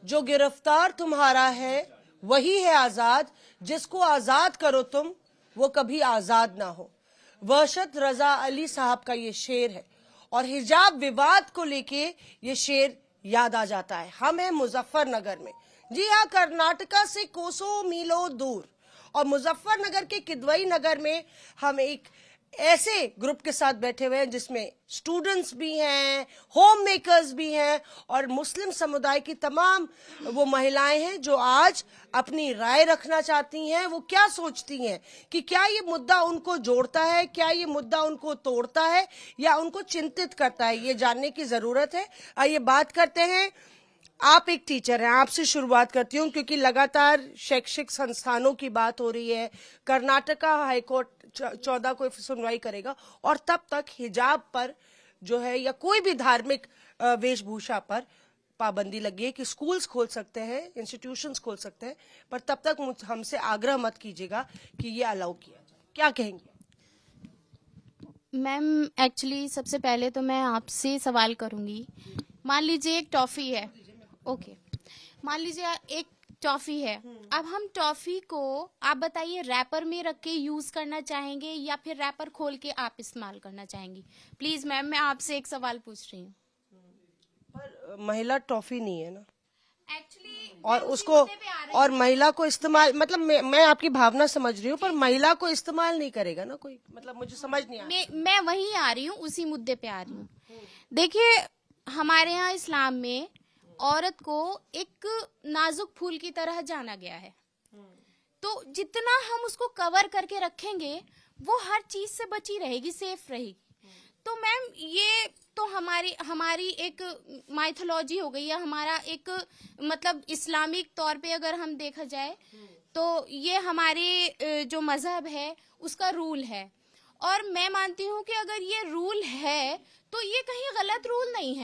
जो गिरफ्तार तुम्हारा है वही है आजाद, जिसको आजाद करो तुम वो कभी आजाद ना हो। वर्शद रजा अली साहब का ये शेर है और हिजाब विवाद को लेके ये शेर याद आ जाता है। हम हैं मुजफ्फरनगर में, जी हाँ, कर्नाटका से कोसों मीलों दूर, और मुजफ्फरनगर के किदवई नगर में हम एक ऐसे ग्रुप के साथ बैठे हुए हैं जिसमें स्टूडेंट्स भी हैं, होम मेकर्स भी हैं और मुस्लिम समुदाय की तमाम वो महिलाएं हैं जो आज अपनी राय रखना चाहती हैं। वो क्या सोचती हैं कि क्या ये मुद्दा उनको जोड़ता है, क्या ये मुद्दा उनको तोड़ता है या उनको चिंतित करता है, ये जानने की जरूरत है। आइए बात करते हैं। आप एक टीचर हैं, आपसे शुरुआत करती हूँ क्योंकि लगातार शैक्षिक संस्थानों की बात हो रही है। कर्नाटका हाईकोर्ट 14 को सुनवाई करेगा और तब तक हिजाब पर जो है या कोई भी धार्मिक वेशभूषा पर पाबंदी लगी है कि स्कूल्स खोल सकते हैं, इंस्टीट्यूशंस खोल सकते हैं, पर तब तक हमसे आग्रह मत कीजिएगा कि ये अलाउ किया जाए। क्या कहेंगे मैम? एक्चुअली सबसे पहले तो मैं आपसे सवाल करूंगी। मान लीजिए एक टॉफी है, ओके, मान लीजिए एक टॉफी है। अब हम टॉफी को, आप बताइए, रैपर में रख के यूज करना चाहेंगे या फिर रैपर खोल के आप इस्तेमाल करना चाहेंगी? प्लीज मैम, मैं आपसे एक सवाल पूछ रही हूँ। पर महिला टॉफी नहीं है ना एक्चुअली, और उसको और महिला को इस्तेमाल, मतलब मैं आपकी भावना समझ रही हूँ, पर महिला को इस्तेमाल नहीं करेगा ना कोई, मतलब मुझे समझ नहीं आ रहा। मैं वहीं आ रही हूँ, उसी मुद्दे पे आ रही हूँ। देखिए, हमारे यहाँ इस्लाम में औरत को एक नाजुक फूल की तरह जाना गया है, तो जितना हम उसको कवर करके रखेंगे वो हर चीज से बची रहेगी, सेफ रहेगी। तो मैम, ये तो हमारी एक माइथोलॉजी हो गई, या हमारा एक मतलब इस्लामिक तौर पे अगर हम देखा जाए तो ये हमारे जो मजहब है उसका रूल है। और मैं मानती हूँ कि अगर ये रूल है तो ये कहीं गलत रूल नहीं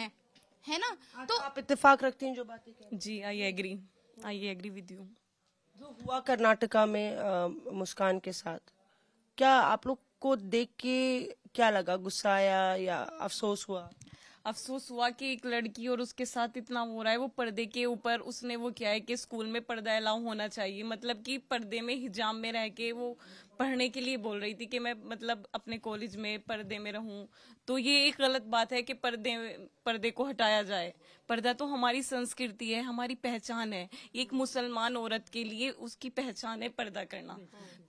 है ना? तो आप इत्तेफाक रखती हैं जो बातें कह रही हैं? जी, आई एग्री विद यू। जो हुआ कर्नाटका में मुस्कान के साथ, क्या आप लोग को देख के क्या लगा? गुस्सा आया या अफसोस हुआ? अफसोस हुआ कि एक लड़की और उसके साथ इतना हो रहा है। वो पर्दे के ऊपर उसने वो किया है कि स्कूल में पर्दा अलाउ होना चाहिए, मतलब कि पर्दे में, हिजाब में रह के वो पढ़ने के लिए बोल रही थी कि मैं मतलब अपने कॉलेज में पर्दे में रहूं। तो ये एक गलत बात है कि पर्दे को हटाया जाए। पर्दा तो हमारी संस्कृति है, हमारी पहचान है। एक मुसलमान औरत के लिए उसकी पहचान है पर्दा करना।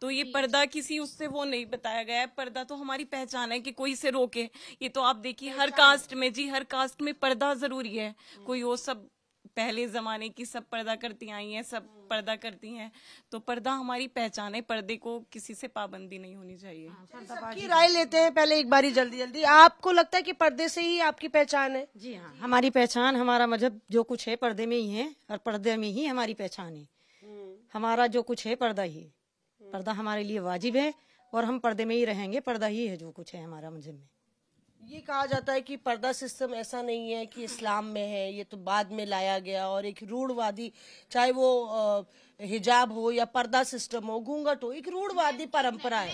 तो ये पर्दा किसी उससे वो नहीं बताया गया है। पर्दा तो हमारी पहचान है कि कोई इसे रोके। ये तो आप देखिए हर कास्ट में, जी हर कास्ट में पर्दा जरूरी है। कोई वो सब पहले जमाने की सब पर्दा करती आई हैं, सब पर्दा करती हैं। तो पर्दा हमारी पहचान है, पर्दे को किसी से पाबंदी नहीं होनी चाहिए। सबकी राय लेते हैं पहले एक बारी, जल्दी। आपको लगता है कि पर्दे से ही आपकी पहचान है? जी हाँ, हमारी पहचान, हमारा मजहब जो कुछ है पर्दे में ही है और पर्दे में ही हमारी पहचान है। हमारा जो कुछ है पर्दा ही, पर्दा हमारे लिए वाजिब है और हम पर्दे में ही रहेंगे। पर्दा ही है जो कुछ है हमारा मजहब में। ये कहा जाता है कि पर्दा सिस्टम ऐसा नहीं है कि इस्लाम में है, ये तो बाद में लाया गया, और एक रूढ़वादी, चाहे वो हिजाब हो या पर्दा सिस्टम हो, घूंघट हो, एक रूढ़वादी परंपरा है।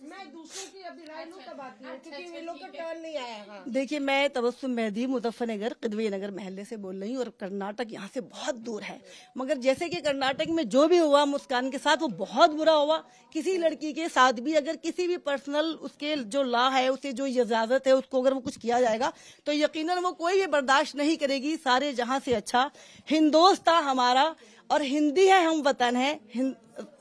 मैं दूसरों की अभी राय लूं तब आती हूं, क्योंकि वे लोग का टर्न नहीं आया। हाँ। देखिए, मैं तबस्सुम मेहदी मुजफ्फरनगर किदवई नगर महल्ले से बोल रही हूँ और कर्नाटक यहाँ से बहुत दूर है। मगर जैसे कि कर्नाटक में जो भी हुआ मुस्कान के साथ वो बहुत बुरा हुआ। किसी लड़की के साथ भी अगर किसी भी पर्सनल उसके जो लॉ है, उसे जो इजाजत है, उसको अगर वो कुछ किया जाएगा तो यकीनन वो कोई भी बर्दाश्त नहीं करेगी। सारे जहाँ से अच्छा हिंदोस्तान हमारा और हिंदी है, हम वतन है,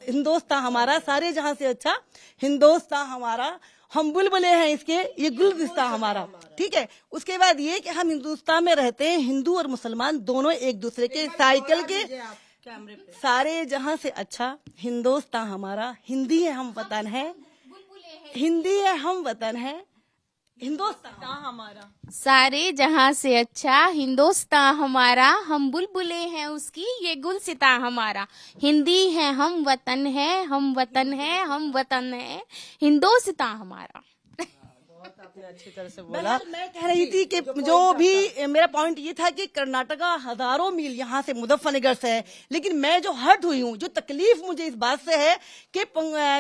हिंदोस्तान हमारा, सारे जहां से अच्छा हिंदोस्तान हमारा, हम बुलबुले हैं इसके, ये गुलदस्तान हमारा। ठीक है, उसके बाद ये कि हम हिंदुस्तान में रहते हैं, हिंदू और मुसलमान दोनों एक दूसरे के साइकिल के, सारे जहां से अच्छा हिंदोस्तान हमारा, हिंदी है, हम वतन है, हिंदी है, हम वतन है, हिंदुस्तान हमारा, सारे जहां से अच्छा हिंदुस्तान हमारा, हम बुलबुले हैं उसकी, ये गुलसिता हमारा। हिंदी है, हम वतन है, हम वतन है, हम वतन है, हिंदुस्तान हमारा। आपने अच्छी तरह से बोला। मैं कह रही थी कि जो भी मेरा पॉइंट ये था कि कर्नाटका हजारों मील यहाँ से मुजफ्फरनगर से है, लेकिन मैं जो हर्ट हुई हूँ, जो तकलीफ मुझे इस बात से है कि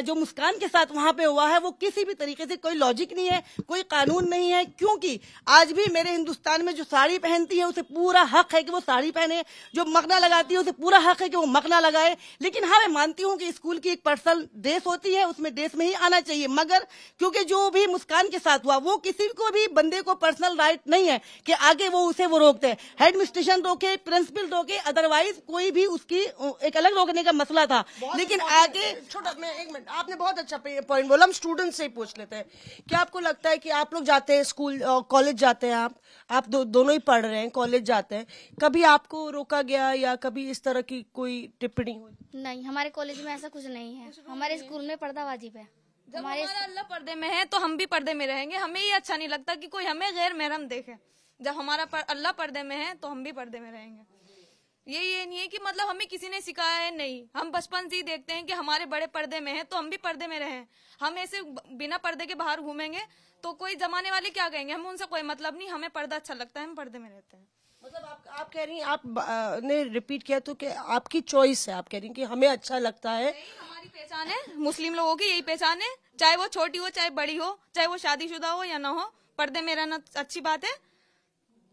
जो मुस्कान के साथ वहाँ पे हुआ है वो किसी भी तरीके से कोई लॉजिक नहीं है, कोई कानून नहीं है। क्योंकि आज भी मेरे हिंदुस्तान में जो साड़ी पहनती है उसे पूरा हक है कि वो साड़ी पहने, जो मखना लगाती है उसे पूरा हक है कि वो मखना लगाए। लेकिन हाँ, मैं मानती हूँ कि स्कूल की एक पर्सनल ड्रेस होती है, उसमें ड्रेस में ही आना चाहिए। मगर क्योंकि जो भी मुस्कान के साथ हुआ, वो किसी को भी बंदे को पर्सनल राइट नहीं है कि आगे वो उसे वो रोकते हैं। हेड एडमिनिस्ट्रेशन रोके, प्रिंसिपल रोके, अदरवाइज कोई भी उसकी एक अलग रोकने का मसला था। लेकिन आगे छोटा, मैं एक मिनट, आपने बहुत अच्छा पॉइंट बोला। हम स्टूडेंट से ही पूछ लेते हैं, क्या आपको लगता है कि आप लोग जाते हैं स्कूल, कॉलेज जाते हैं, आप दोनों ही पढ़ रहे हैं, कॉलेज जाते हैं, कभी आपको रोका गया या कभी इस तरह की कोई टिप्पणी हुई? नहीं, हमारे कॉलेज में ऐसा कुछ नहीं है। हमारे स्कूल में पर्दा वाजिब है। जब हमारा अल्लाह पर्दे में है तो हम भी पर्दे में रहेंगे। हमें ये अच्छा नहीं लगता कि कोई हमें गैर महरम देखे। जब हमारा अल्लाह पर्दे में है तो हम भी पर्दे में रहेंगे। ये नहीं है कि मतलब हमें किसी ने सिखाया है, नहीं, हम बचपन से ही देखते हैं कि हमारे बड़े पर्दे में है तो हम भी पर्दे में रहें। हम ऐसे बिना पर्दे के बाहर घूमेंगे तो कोई जमाने वाले क्या कहेंगे, हमें उनसे कोई मतलब नहीं। हमें पर्दा अच्छा लगता है, हम पर्दे में रहते हैं। मतलब आप कह रही हैं, आप ने रिपीट किया तो कि आपकी चॉइस है, आप कह रही हैं कि हमें अच्छा लगता है। हमारी पहचान है, मुस्लिम लोगों की यही पहचान है, चाहे वो छोटी हो चाहे बड़ी हो, चाहे वो शादीशुदा हो या ना हो, पर्दे में रहना अच्छी बात है।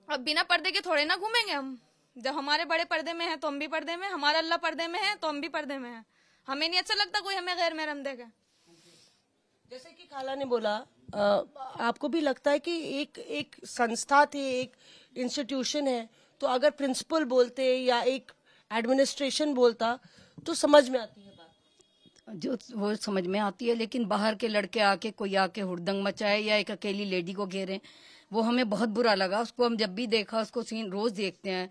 अब बिना पर्दे के थोड़े ना घूमेंगे हम। जब हमारे बड़े पर्दे में है तो हम भी पर्दे में, हमारा अल्लाह पर्दे में है तो हम भी पर्दे में है। हमें नहीं अच्छा लगता कोई हमें गैर महरम देखे। जैसे कि खाला ने बोला, आपको भी लगता है कि एक संस्था थी, एक इंस्टीट्यूशन है, तो अगर प्रिंसिपल बोलते या एक एडमिनिस्ट्रेशन बोलता तो समझ में आती है बात? जो वो समझ में आती है, लेकिन बाहर के लड़के आके कोई आके हुड़दंग मचाए या एक अकेली लेडी को घेरे, वो हमें बहुत बुरा लगा। उसको हम जब भी देखा, उसको सीन रोज देखते हैं,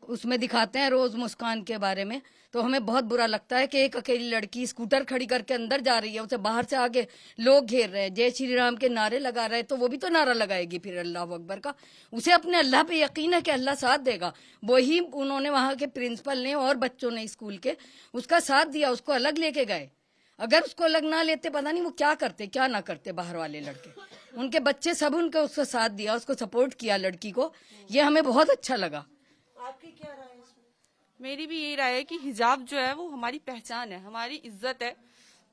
उसमें दिखाते हैं रोज मुस्कान के बारे में, तो हमें बहुत बुरा लगता है कि एक अकेली लड़की स्कूटर खड़ी करके अंदर जा रही है, उसे बाहर से आके लोग घेर रहे हैं, जय श्री राम के नारे लगा रहे हैं, तो वो भी तो नारा लगाएगी फिर अल्लाह अकबर का। उसे अपने अल्लाह पे यकीन है कि अल्लाह साथ देगा। वही उन्होंने वहां के प्रिंसिपल ने और बच्चों ने स्कूल के उसका साथ दिया, उसको अलग लेके गए। अगर उसको अलग ना लेते पता नहीं वो क्या करते क्या ना करते बाहर वाले लड़के। उनके बच्चे सब उनके उसको साथ दिया, उसको सपोर्ट किया लड़की को। ये हमें बहुत अच्छा लगा। आपकी क्या राय है इसमें? मेरी भी यही राय है कि हिजाब जो है वो हमारी पहचान है, हमारी इज्जत है।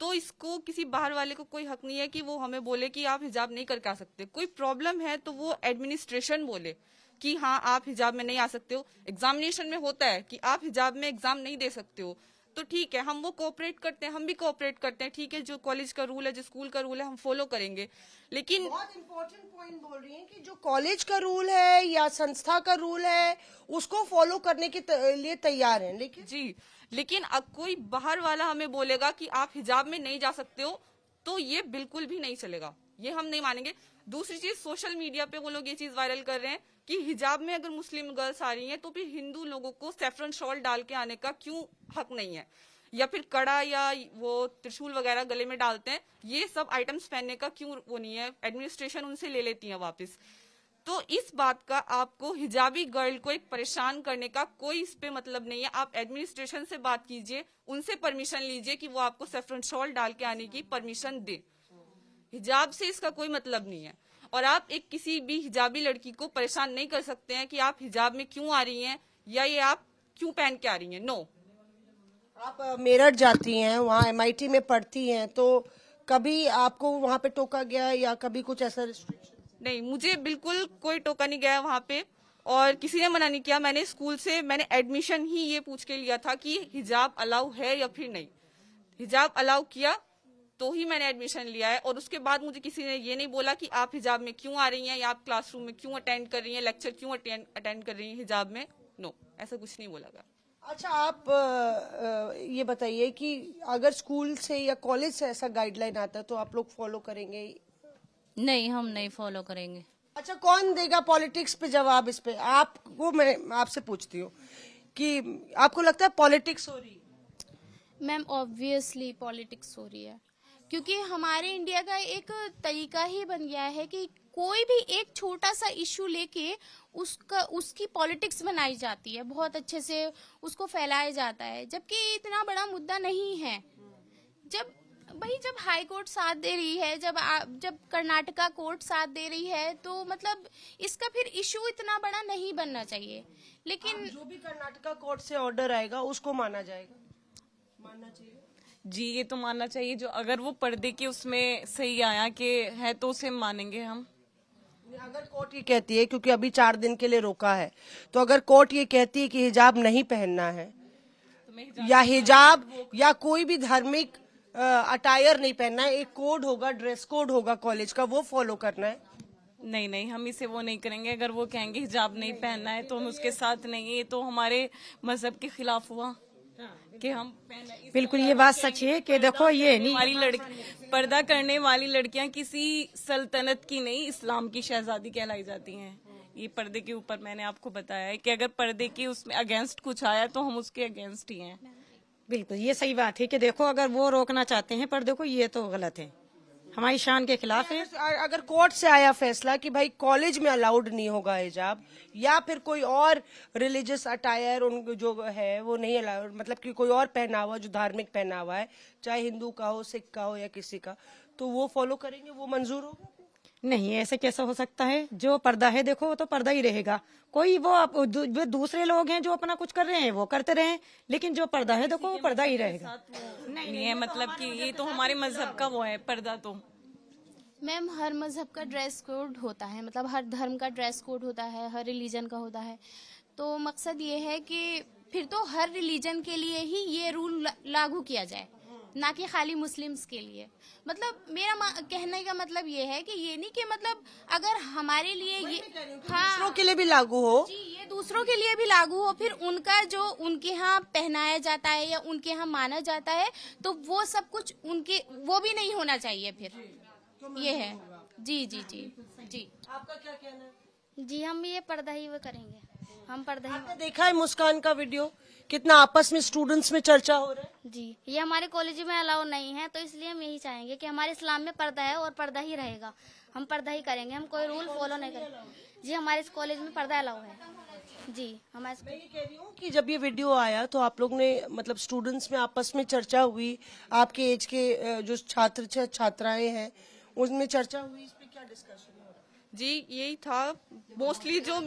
तो इसको किसी बाहर वाले को कोई हक नहीं है कि वो हमें बोले कि आप हिजाब नहीं करके आ सकते। कोई प्रॉब्लम है तो वो एडमिनिस्ट्रेशन बोले कि हाँ आप हिजाब में नहीं आ सकते हो। एग्जामिनेशन में होता है कि आप हिजाब में एग्जाम नहीं दे सकते हो, तो ठीक है, हम वो कोऑपरेट करते हैं, हम भी कोऑपरेट करते हैं। ठीक है, जो कॉलेज का रूल है, जो स्कूल का रूल है, हम फॉलो करेंगे। लेकिन बहुत इंपॉर्टेंट पॉइंट बोल रही हैं कि जो कॉलेज का रूल है या संस्था का रूल है उसको फॉलो करने के लिए तैयार हैं। लेकिन लेकिन अब कोई बाहर वाला हमें बोलेगा कि आप हिजाब में नहीं जा सकते हो, तो ये बिल्कुल भी नहीं चलेगा, ये हम नहीं मानेंगे। दूसरी चीज, सोशल मीडिया पे वो लोग ये चीज वायरल कर रहे हैं कि हिजाब में अगर मुस्लिम गर्ल्स आ रही हैं तो फिर हिंदू लोगों को सैफरन शॉल डाल के आने का क्यों हक नहीं है, या फिर कड़ा या वो त्रिशूल वगैरह गले में डालते हैं, ये सब आइटम्स पहनने का क्यों वो नहीं है। एडमिनिस्ट्रेशन उनसे ले लेती है वापस। तो इस बात का आपको हिजाबी गर्ल को एक परेशान करने का कोई इस पे मतलब नहीं है। आप एडमिनिस्ट्रेशन से बात कीजिए, उनसे परमिशन लीजिए कि वो आपको सैफरन शॉल डाल के आने की परमिशन दे। हिजाब से इसका कोई मतलब नहीं है। और आप एक किसी भी हिजाबी लड़की को परेशान नहीं कर सकते हैं कि आप हिजाब में क्यों आ रही हैं या ये आप क्यों पहन के आ रही हैं। नो, आप मेरठ जाती हैं, वहाँ MIT में पढ़ती हैं, तो कभी आपको वहाँ पे टोका गया या कभी कुछ ऐसा रिस्ट्रिक्शन? नहीं, मुझे बिल्कुल कोई टोका नहीं गया वहाँ पे और किसी ने मना नहीं किया। मैंने स्कूल से एडमिशन ही ये पूछ के लिया था कि हिजाब अलाउ है या फिर नहीं। हिजाब अलाउ किया तो ही मैंने एडमिशन लिया है। और उसके बाद मुझे किसी ने ये नहीं बोला कि आप हिजाब में क्यों आ रही हैं या आप क्लासरूम में क्यों अटेंड कर रही हैं, लेक्चर क्यों अटेंड कर रही हैं हिजाब में। नो, ऐसा कुछ नहीं बोला गया। अच्छा, आप ये बताइए कि अगर स्कूल से या कॉलेज से ऐसा गाइडलाइन आता है तो आप लोग फॉलो करेंगे? नहीं, हम नहीं फॉलो करेंगे। अच्छा, कौन देगा पॉलिटिक्स पे जवाब इस पे? आपको मैं आपसे पूछती हूँ कि आपको लगता है पॉलिटिक्स हो रही है? मैम, ऑब्वियसली पॉलिटिक्स हो रही है, क्योंकि हमारे इंडिया का एक तरीका ही बन गया है कि कोई भी एक छोटा सा इशू लेके उसकी पॉलिटिक्स बनाई जाती है, बहुत अच्छे से उसको फैलाया जाता है, जबकि इतना बड़ा मुद्दा नहीं है। जब भाई जब हाई कोर्ट साथ दे रही है, जब कर्नाटका कोर्ट साथ दे रही है, तो मतलब इसका फिर इशू इतना बड़ा नहीं बनना चाहिए। लेकिन जो भी कर्नाटका कोर्ट से ऑर्डर आएगा उसको मानना चाहिए। जी, ये तो मानना चाहिए। जो अगर वो पर्दे के उसमें सही आया कि है तो उसे मानेंगे हम। अगर कोर्ट ये कहती है, क्योंकि अभी 4 दिन के लिए रोका है, तो अगर कोर्ट ये कहती है कि हिजाब नहीं पहनना है या हिजाब या कोई भी धार्मिक अटायर नहीं पहनना है, एक कोड होगा, ड्रेस कोड होगा कॉलेज का, वो फॉलो करना है। नहीं, हम इसे वो नहीं करेंगे। अगर वो कहेंगे हिजाब नहीं पहनना है तो हम उसके साथ नहीं। ये तो हमारे मजहब के खिलाफ हुआ कि हम बिल्कुल ये बात सच है कि देखो ये नहीं, हमारी पर्दा करने वाली लड़कियां किसी सल्तनत की नहीं, इस्लाम की शहजादी कहलाई जाती हैं। ये पर्दे के ऊपर मैंने आपको बताया है कि अगर पर्दे के उसमें अगेंस्ट कुछ आया तो हम उसके अगेंस्ट ही हैं। बिल्कुल ये सही बात है कि देखो अगर वो रोकना चाहते हैं पर्दे को, ये तो गलत है, हमारी शान के खिलाफ है। अगर कोर्ट से आया फैसला कि भाई कॉलेज में अलाउड नहीं होगा हिजाब, या फिर कोई और रिलीजियस अटायर उन जो है वो नहीं अलाउड, मतलब कि कोई और पहनावा जो धार्मिक पहनावा है, चाहे हिंदू का हो, सिख का हो या किसी का, तो वो फॉलो करेंगे, वो मंजूर होगा? नहीं, ऐसे कैसा हो सकता है? जो पर्दा है देखो वो तो पर्दा ही रहेगा। कोई वो दूसरे लोग हैं जो अपना कुछ कर रहे हैं वो करते रहे, लेकिन जो पर्दा है देखो वो पर्दा ही रहेगा। नहीं है, मतलब कि ये तो हमारे मजहब का वो है पर्दा। तो मैम हर मजहब का ड्रेस कोड होता है, मतलब हर धर्म का ड्रेस कोड होता है, हर रिलीजन का होता है। तो मकसद ये है कि फिर तो हर रिलीजन के लिए ही ये रूल लागू किया जाए, ना कि खाली मुस्लिम्स के लिए। मतलब मेरा कहने का मतलब ये है कि ये नहीं कि मतलब अगर हमारे लिए ये दूसरों के लिए भी लागू हो जी, ये दूसरों के लिए भी लागू हो, फिर उनका जो उनके यहाँ पहनाया जाता है या उनके यहाँ माना जाता है, तो वो सब कुछ उनके वो भी नहीं होना चाहिए। फिर ये है। जी जी जी जी। आपका क्या कहना है? जी हम ये पर्दा ही वो करेंगे, हम पर्दा ही। आपने देखा है मुस्कान का वीडियो, कितना आपस में स्टूडेंट्स में चर्चा हो रहा है। जी ये हमारे कॉलेज में अलाउ नहीं है, तो इसलिए हम यही चाहेंगे कि हमारे इस्लाम में पर्दा है और पर्दा ही रहेगा, हम पर्दा ही करेंगे, हम कोई रूल फॉलो नहीं करेंगे। जी हमारे इस कॉलेज में पर्दा अलाउ है। जी मैं ये कह रही हूँ कि जब ये वीडियो आया तो आप लोग ने मतलब स्टूडेंट्स में आपस में चर्चा हुई, आपके एज के जो छात्र छात्राएं हैं उनमें चर्चा हुई, इस पे क्या डिस्कशन हो रहा है? जी यही था। मोस्टली जो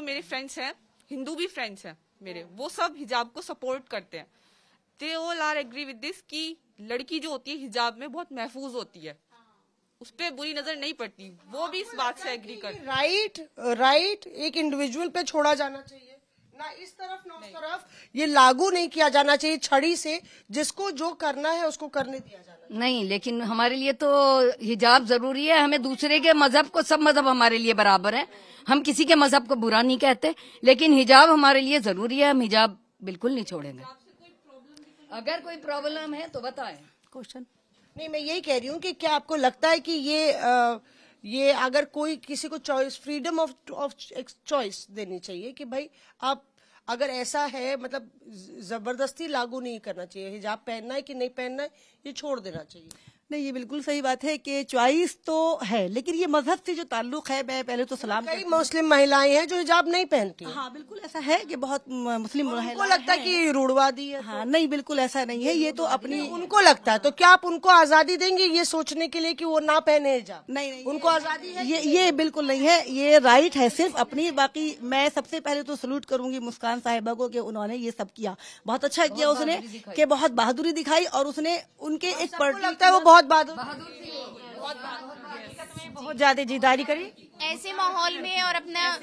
मेरे फ्रेंड्स हैं, हिंदू भी फ्रेंड्स हैं मेरे, वो सब हिजाब को सपोर्ट करते हैं। They all are agree with this कि लड़की जो होती है हिजाब में बहुत महफूज होती है, उस पर बुरी नजर नहीं पड़ती, वो भी इस बात से एग्री करते हैं। राइट एक इंडिविजुअल पे छोड़ा जाना चाहिए, ना इस तरफ ना उस तरफ, ये लागू नहीं किया जाना चाहिए छड़ी से, जिसको जो करना है उसको करने दिया जाना। नहीं, लेकिन हमारे लिए तो हिजाब जरूरी है। हमें दूसरे के मजहब को, सब मजहब हमारे लिए बराबर है, हम किसी के मजहब को बुरा नहीं कहते, लेकिन हिजाब हमारे लिए जरूरी है। हम हिजाब बिल्कुल नहीं छोड़ेंगे। अगर कोई प्रॉब्लम है तो बताएं। क्वेश्चन नहीं, मैं यही कह रही हूँ कि क्या आपको लगता है कि ये अगर कोई किसी को चॉइस, फ्रीडम ऑफ चॉइस देनी चाहिए कि भाई आप अगर ऐसा है, मतलब जबरदस्ती लागू नहीं करना चाहिए, हिजाब पहनना है कि नहीं पहनना है ये छोड़ देना चाहिए। नहीं, ये बिल्कुल सही बात है कि चॉइस तो है, लेकिन ये मजहब से जो ताल्लुक है, मैं पहले तो सलाम कई मुस्लिम महिलाएं हैं जो हिजाब नहीं पहनती हैं। हाँ बिल्कुल ऐसा है कि बहुत मुस्लिम महिलाएं उनको लगता है कि रूढ़वादी है। हाँ नहीं, बिल्कुल ऐसा नहीं है, ये तो अपनी उनको लगता है, तो क्या आप उनको आजादी देंगे ये सोचने के लिए कि वो ना पहने हिजाब? नहीं, उनको आजादी है, ये बिल्कुल नहीं है, ये राइट है सिर्फ अपनी। बाकी मैं सबसे पहले तो सलूट करूंगी मुस्कान साहिबा को कि उन्होंने ये सब किया, बहुत अच्छा किया उसने, कि बहुत बहादुरी दिखाई, और उसने उनके एक लगता है वो बहुत बहादुर, बहुत ज्यादा जिद्दारी करी ऐसे माहौल में और अपना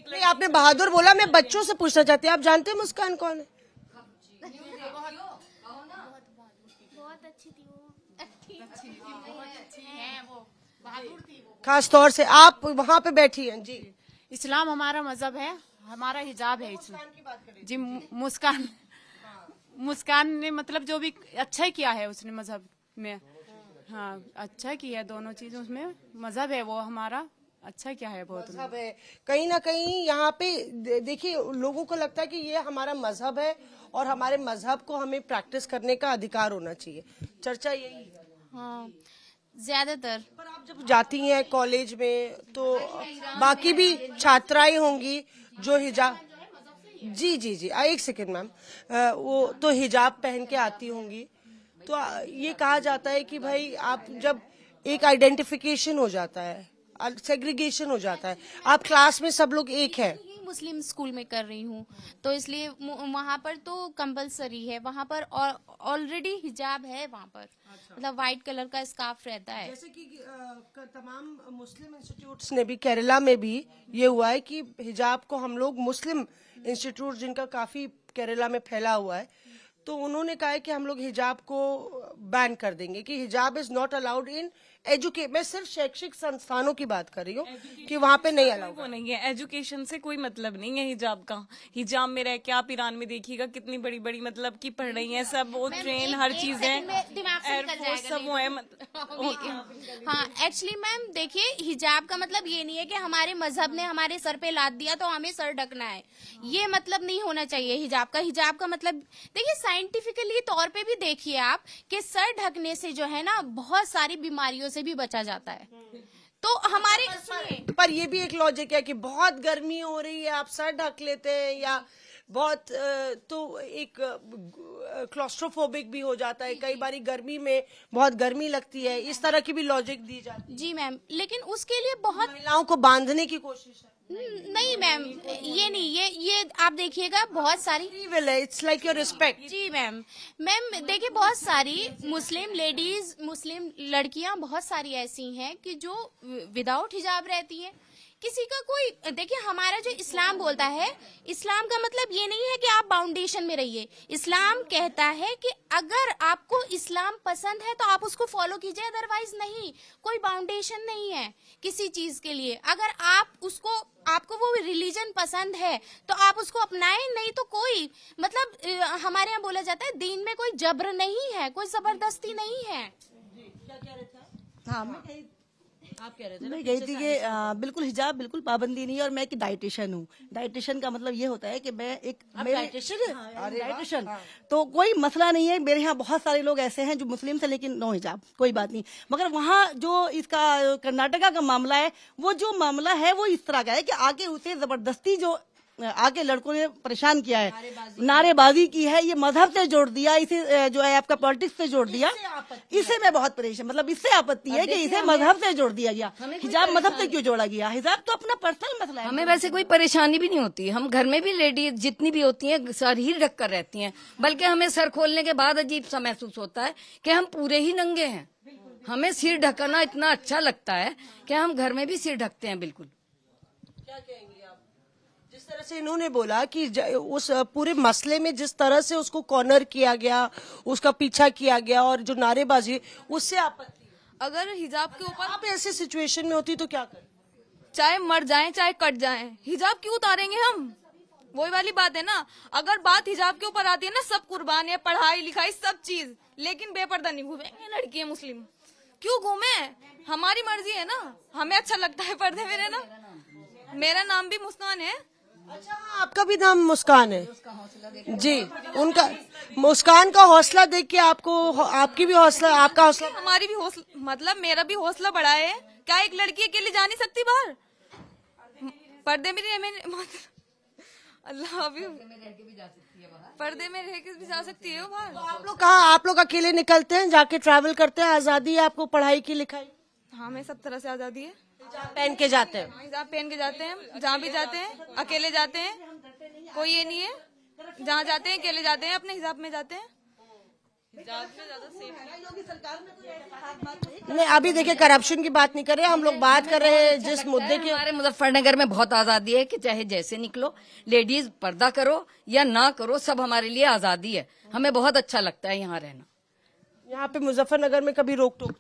नहीं, आपने बहादुर बोला, मैं बच्चों से पूछना चाहती हूँ, आप जानते हैं मुस्कान कौन है? बहुत अच्छी थी वो, खास तौर से आप वहाँ पे बैठी हैं। जी इस्लाम हमारा मजहब है, हमारा हिजाब है इस्लाम। जी मुस्कान ने मतलब जो भी अच्छा किया है उसने मजहब में, हाँ अच्छा किया, दोनों चीज उसमें मजहब है, वो हमारा अच्छा क्या है, बहुत मजहब है। कहीं ना कहीं यहाँ पे देखिए लोगों को लगता है कि ये हमारा मजहब है और हमारे मजहब को हमें प्रैक्टिस करने का अधिकार होना चाहिए, चर्चा यही है। हाँ ज्यादातर। पर आप जब जाती हैं कॉलेज में तो बाकी भी छात्राएं होंगी जो हिजाब, जी जी जी एक सेकेंड मैम, वो तो हिजाब पहन के आती होंगी, तो ये कहा जाता है कि भाई आप जब एक आइडेंटिफिकेशन हो जाता है, सेग्रीगेशन हो जाता है, आप क्लास में सब लोग एक है। मुस्लिम स्कूल में कर रही हूँ तो इसलिए वहाँ पर तो कंपलसरी है, वहाँ पर ऑलरेडी हिजाब है वहाँ पर। मतलब व्हाइट कलर का स्कार्फ रहता है। जैसे कि तमाम मुस्लिम इंस्टीट्यूट्स ने भी, केरला में भी ये हुआ है कि हिजाब को हम लोग, मुस्लिम इंस्टीट्यूट जिनका काफी केरला में फैला हुआ है, तो उन्होंने कहा है कि हम लोग हिजाब को बैन कर देंगे, कि हिजाब is not allowed in education. मैं सिर्फ शैक्षिक संस्थानों की बात कर रही हूँ कि वहाँ पे नहीं अलाउड। वो नहीं है, एजुकेशन से कोई मतलब नहीं है हिजाब का। हिजाब में रह के आप ईरान में देखिएगा कितनी बड़ी बड़ी मतलब की पढ़ रही हैं, सब वो ट्रेन हर चीज है, एयरफोर्स सब वो है। हाँ एक्चुअली मैम देखिए, हिजाब का मतलब ये नहीं है कि हमारे मजहब ने हमारे सर पे लाद दिया तो हमें सर ढकना है, ये मतलब नहीं होना चाहिए हिजाब का। हिजाब का मतलब देखिए साइंटिफिकली तौर पे भी देखिए आप कि सर ढकने से जो है ना बहुत सारी बीमारियों से भी बचा जाता है। तो हमारे पर ये भी एक लॉजिक है कि बहुत गर्मी हो रही है, आप सर ढक लेते हैं, या बहुत तो एक क्लॉस्ट्रोफोबिक भी हो जाता है, कई बारी गर्मी में बहुत गर्मी लगती है, इस तरह की भी लॉजिक दी जाती है। जी मैम, लेकिन उसके लिए बहुत महिलाओं को बांधने की कोशिश है। नहीं मैम, ये नहीं, ये आप देखिएगा बहुत सारी, इट्स लाइक योर रिस्पेक्ट। जी मैम देखिए बहुत सारी मुस्लिम लेडीज, मुस्लिम लड़कियां बहुत सारी ऐसी हैं कि जो विदाउट हिजाब रहती हैं। किसी का कोई, देखिए हमारा जो इस्लाम बोलता है, इस्लाम का मतलब ये नहीं है कि आप बाउंडेशन में रहिए। इस्लाम कहता है कि अगर आपको इस्लाम पसंद है तो आप उसको फॉलो कीजिए, अदरवाइज नहीं। कोई बाउंडेशन नहीं है किसी चीज के लिए। अगर आपको वो रिलीजन पसंद है तो आप उसको अपनाएं, नहीं तो कोई मतलब हमारे यहाँ बोला जाता है दीन में कोई जबर नहीं है, कोई जबरदस्ती नहीं है। क्या कह रहे थे हाँ, आप कह रहे थे? मैं गई थी कि बिल्कुल हिजाब बिल्कुल पाबंदी नहीं है, और मैं एक डाइटिशियन हूँ। डाइटिशियन का मतलब ये होता है कि मैं एक डाइटिशियन, तो कोई मसला नहीं है। मेरे यहाँ बहुत सारे लोग ऐसे हैं जो मुस्लिम थे लेकिन नो हिजाब, कोई बात नहीं। मगर वहाँ जो इसका कर्नाटका का मामला है, वो जो मामला है वो इस तरह का है कि आके उसे जबरदस्ती जो आगे लड़कों ने परेशान किया है, नारेबाजी की है, ये मजहब से जोड़ दिया, इसे जो है आपका पॉलिटिक्स से जोड़ दिया। इससे मैं बहुत परेशान, मतलब इससे आपत्ति है कि इसे मजहब से जोड़ दिया गया। हिजाब मजहब से क्यों जोड़ा गया? हिजाब तो अपना पर्सनल मसला है। हमें वैसे कोई परेशानी भी नहीं होती। हम घर में भी लेडीज जितनी भी होती हैं सर ही ढक कर रहती हैं, बल्कि हमें सर खोलने के बाद अजीब सा महसूस होता है कि हम पूरे ही नंगे हैं। हमें सिर ढकना इतना अच्छा लगता है कि हम घर में भी सिर ढकते हैं। बिल्कुल। क्या कहेंगे आप? जिस तरह से इन्होंने बोला कि उस पूरे मसले में जिस तरह से उसको कॉर्नर किया गया, उसका पीछा किया गया, और जो नारेबाजी, उससे आपत्ति। अगर हिजाब के ऊपर आप ऐसे सिचुएशन में होती तो क्या करें? चाहे मर जाएं चाहे कट जाएं, हिजाब क्यों उतारेंगे हम? वही वाली बात है ना। अगर बात हिजाब के ऊपर आती है ना, सब कुर्बान है, पढ़ाई लिखाई सब चीज, लेकिन बेपर्दा नहीं घूमेंगे लड़की है मुस्लिम। क्यों घूमे? हमारी मर्जी है ना, हमें अच्छा लगता है पर्दे में रहना। मेरा नाम भी मुस्कान है। अच्छा, आपका भी नाम मुस्कान है जी। उनका मुस्कान का हौसला देख के आपको, आपकी भी हौसला, आपका हौसला, हमारी भी हौसला, मतलब मेरा भी हौसला बढ़ा है। क्या एक लड़की अकेली जा नहीं सकती बाहर? पर्दे में अल्लाह भी पर्दे में रह के भी जा सकती है बाहर। तो आप लोग कहाँ, आप लोग अकेले निकलते हैं, जाके ट्रैवल करते हैं, आजादी है आपको पढ़ाई की लिखाई? हाँ, हमें सब तरह से आजादी है। पहन के जाते हैं, हिजाब पहन के जाते हैं, जहाँ भी जाते हैं अकेले जाते हैं, कोई ये नहीं है। जहाँ जाते हैं अकेले जाते हैं, अपने हिजाब में जाते हैं। नहीं, अभी देखिए करप्शन की बात नहीं कर रहे हम लोग, बात कर रहे हैं जिस मुद्दे की। हमारे मुजफ्फरनगर में बहुत आजादी है कि चाहे जैसे निकलो, लेडीज पर्दा करो या ना करो, सब हमारे लिए आजादी है। हमें बहुत अच्छा लगता है यहाँ रहना। यहाँ पे मुजफ्फरनगर में कभी रोक टोक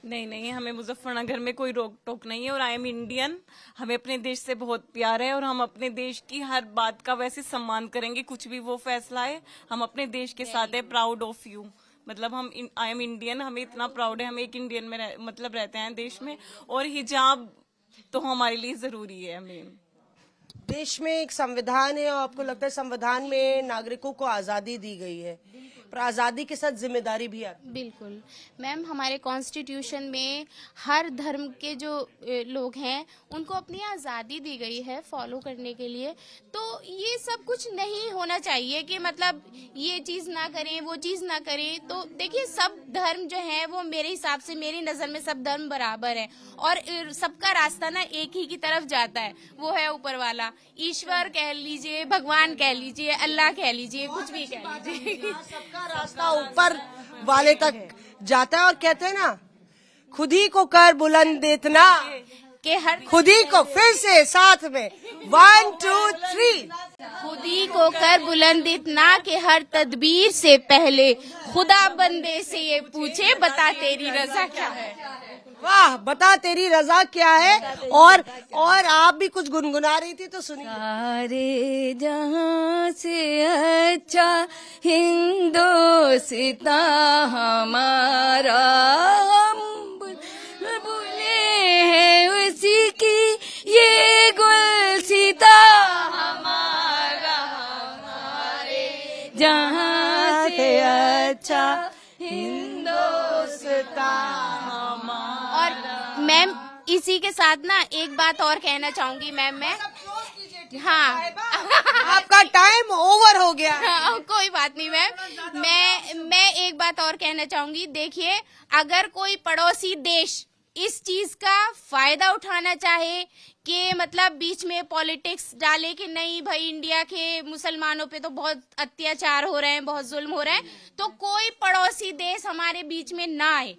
नहीं, हमें मुजफ्फरनगर में कोई रोक टोक नहीं है। और आई एम इंडियन, हमें अपने देश से बहुत प्यार है, और हम अपने देश की हर बात का वैसे सम्मान करेंगे, कुछ भी वो फैसला है, हम अपने देश के साथ है। प्राउड ऑफ यू, मतलब हम आई एम इंडियन, हमें इतना प्राउड है, हम एक इंडियन में मतलब रहते हैं देश में, और हिजाब तो हमारे लिए जरूरी है। हमें देश में एक संविधान है, और आपको लगता है संविधान में नागरिकों को आजादी दी गई है, पर आजादी के साथ जिम्मेदारी भी आती है। बिल्कुल मैम, हमारे कॉन्स्टिट्यूशन में हर धर्म के जो लोग हैं उनको अपनी आज़ादी दी गई है फॉलो करने के लिए। तो ये सब कुछ नहीं होना चाहिए कि मतलब ये चीज़ ना करें वो चीज़ ना करें। तो देखिए सब धर्म जो है वो मेरे हिसाब से, मेरी नज़र में सब धर्म बराबर है और सबका रास्ता ना एक ही की तरफ जाता है, वो है ऊपर वाला। ईश्वर कह लीजिए, भगवान कह लीजिए, अल्लाह कह लीजिए, कुछ भी कह लीजिए, सबका रास्ता ऊपर वाले तक जाता है। और कहते हैं ना, खुद ही को कर बुलंद इतना कि हर खुद ही को, फिर से साथ में 1 2 3, खुद ही को कर बुलंद इतना कि हर तदबीर से पहले खुदा बंदे से ये पूछे बता तेरी रजा क्या है। वाह, बता तेरी रजा क्या है। और आप भी कुछ गुनगुना रही थी तो सुनिए। सारे जहां से अच्छा हिंदुस्तान हमारा, हम बुले हैं उसी की ये गुलसिता हमारा, हमारे जहां से अच्छा हिंदुस्तान। और मैम इसी के साथ ना एक बात और कहना चाहूंगी मैम, मैं हाँ आपका टाइम ओवर हो गया। हाँ, कोई बात नहीं मैम, मैं एक बात और कहना चाहूंगी। देखिए अगर कोई पड़ोसी देश इस चीज का फायदा उठाना चाहे कि मतलब बीच में पॉलिटिक्स डाले कि नहीं भाई इंडिया के मुसलमानों पे तो बहुत अत्याचार हो रहे हैं, बहुत जुल्म हो रहे हैं, तो कोई पड़ोसी देश हमारे बीच में ना आए।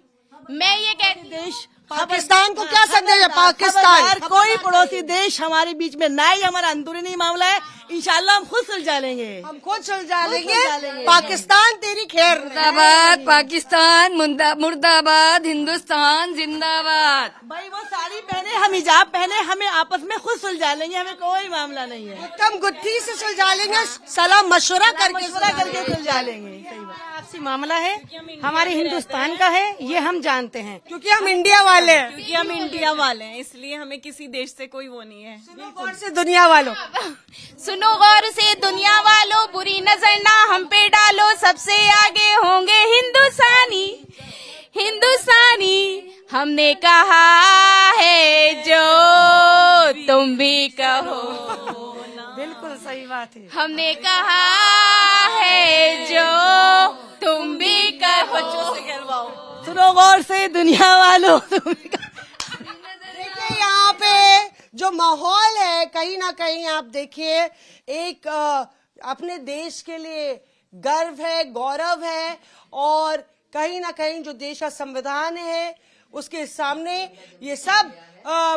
मैं ये कहती देश पाकिस्तान को क्या संदेश है? पाकिस्तान कोई पड़ोसी देश हमारे बीच में ना ही, हमारा अंदरूनी मामला है, इंशाल्लाह हम खुद सुलझा लेंगे, हम खुद सुलझा लेंगे। पाकिस्तान तेरी खैर। मुर्दाबाद पाकिस्तान, मुर्दाबाद हिंदुस्तान जिंदाबाद। भाई वो साड़ी पहने, हम हिजाब पहने, हमें आपस में खुद सुलझा लेंगे, हमें कोई मामला नहीं है। हम गुत्थी से सुलझा लेंगे, सलाम मशवरा करके सुलझा लेंगे। सही बात, आपसी मामला है, हमारे हिंदुस्तान का है, ये हम जानते हैं, क्योंकि हम इंडिया वाले हैं, क्योंकि हम इंडिया वाले हैं, इसलिए हमें किसी देश से कोई वो नहीं है। गौर से दुनिया वालों, सुनो गौर से दुनिया वालों, बुरी नजर ना हम पे डालो, सबसे आगे होंगे हिंदुस्तानी, हिंदुस्तानी। हमने कहा है जो तुम भी कहो, बिल्कुल सही बात है, हमने कहा है जो तुम भी कहो। बच्चों से कहलवाओ, सुनो गौर से दुनिया वालों। देखिए यहाँ पे जो माहौल है, कहीं ना कहीं आप देखिए एक अपने देश के लिए गर्व है, गौरव है, और कहीं ना कहीं जो देश का संविधान है उसके सामने ये सब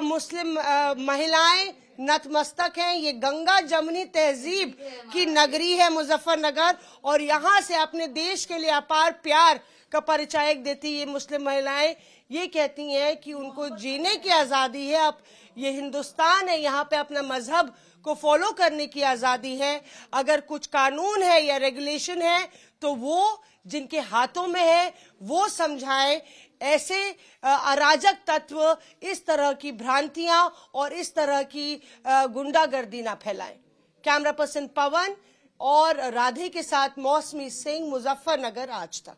मुस्लिम महिलाएं नतमस्तक हैं। ये गंगा जमुनी तहजीब की नगरी है मुजफ्फरनगर, और यहाँ से अपने देश के लिए अपार प्यार का परिचायक देती ये मुस्लिम महिलाएं ये कहती हैं कि उनको जीने की आज़ादी है। अब ये हिंदुस्तान है, यहाँ पे अपना मजहब को फॉलो करने की आज़ादी है। अगर कुछ कानून है या रेगुलेशन है तो वो जिनके हाथों में है वो समझाएं। ऐसे अराजक तत्व इस तरह की भ्रांतियां और इस तरह की गुंडागर्दी ना फैलाएं। कैमरा पर्सन पवन और राधे के साथ मौसमी सिंह, मुजफ्फरनगर आज तक।